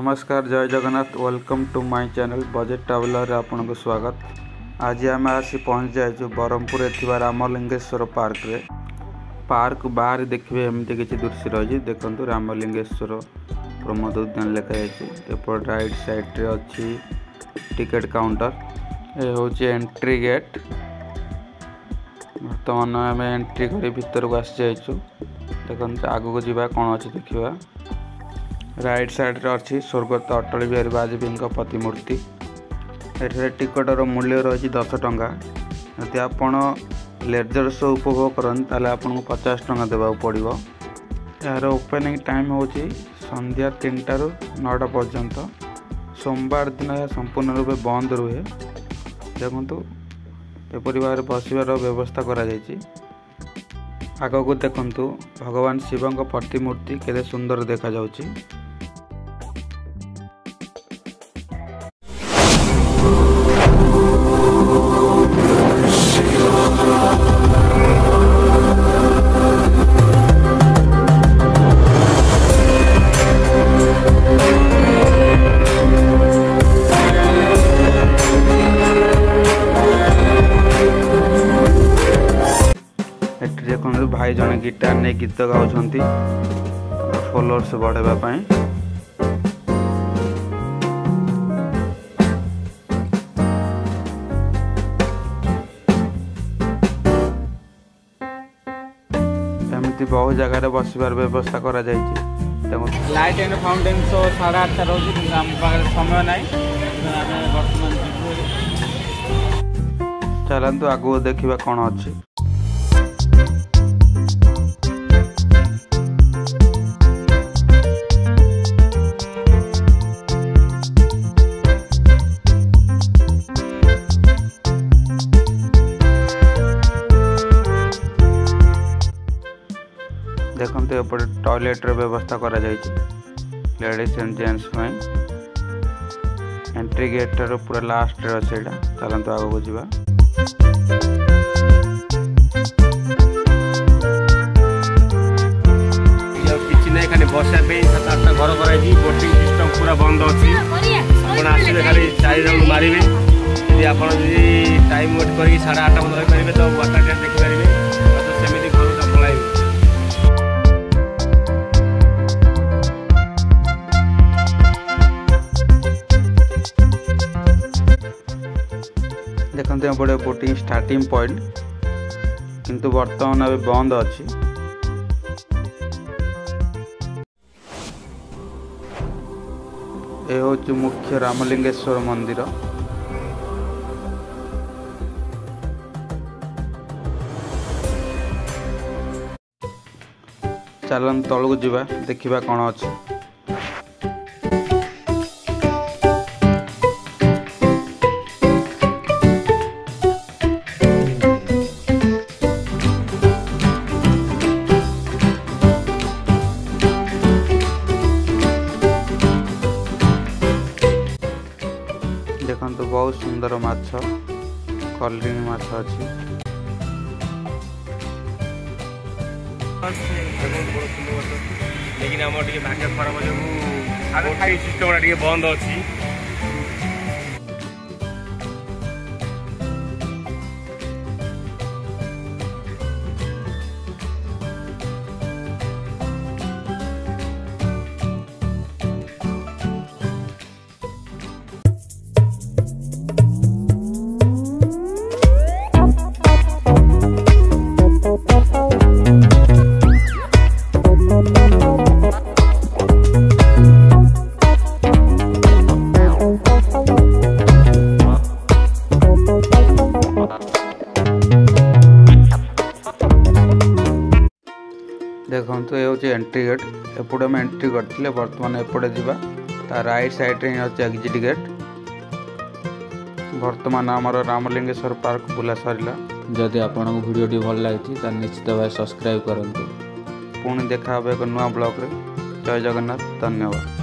नमस्कार जय Jagannath welcome to my channel budget traveller आपन को स्वागत। आज आम आसी पहुँच जाए ब्रह्मपुर रामलिंगेश्वर पार्क रे। पार्क बाहर देखिए एमती किसी दृश्य रही देखो रामलिंगेश्वर प्रमोद उद्यान लिखाई एपट राइट साइड रे अच्छी टिकेट काउंटर ये हूँ एंट्री गेट। बर्तमान आम एंट्री कर भीतर को आसी जाइए देखो आग को जावा कौन अच्छी देखा। राइट साइड रे अच्छी स्वर्गत अटल बिहारी वाजपेयी प्रतिमूर्ति। एठारे टिकटर मूल्य रही 10 टंका। यदि आपण लेजर शो उपभोग करते आपको 50 टंका देवा पड़ो। यार ओपनिंग टाइम हूँ संध्या 3टा ରୁ 9टा पर्यंत। सोमवार दिन यह संपूर्ण रूपे बंद रुहे। देखु एपरी भाव बसवार व्यवस्था करा आगक देखु भगवान शिव प्रतिमूर्ति केते सुंदर देखा जाउची। देखो भाई जने गिटार ने गीत गाउछंती फॉलोअर्स बढ़ावा पाई। एमती बहुत जगह बसवार व्यवस्था करा जाइए। लाइट एंड फाउंटेन शो 8:30 रोज समय ना चलतु आगू देखा कौन अच्छी। देखो एपटे टॉयलेट रे व्यवस्था करा ladies and gents entry gate रो पूरा लास्ट रे अछि। चलतु आगो को जीवा। किछि नै खाली बसा पे 7-8टा घर कराई बोटिंग सिस्टम पूरा बंद अछि। आपण आसीबे खाली 4 राउंड मारिबे। यदि आपण जी टाइम वेट करी 8:30 बंद रही परिबे तो वाटर टैंक देखि परिबे। तो सेमिति घर का पळाइबे। देखते बड़े बोटिंग स्टार्टिंग पॉइंट किंतु वर्तमान अभी बंद अच्छी। ये हूँ मुख्य रामलिंगेश्वर मंदिर। चलन तलू जावा देखा कौन अच्छी। देखो बहुत सुंदर माछ कलरिंग माछ अच्छी। लेकिन आम भाग्य खराब जो सिस्टम बंद अच्छी। देखो ये हूँ एंट्री गेट। एपटे आम एंट्री करते बर्तमान एपटे जावा ता राइट साइड रे अच्छे एग्जिट गेट। बर्तमान आमर रामलिंगेश्वर पार्क बुला सरला। जदि आपको वीडियो भल लगी निश्चित भाव सब्सक्राइब करूँ। पुणी देखा एक नुआ ब्लॉग रे। जय जगन्नाथ धन्यवाद।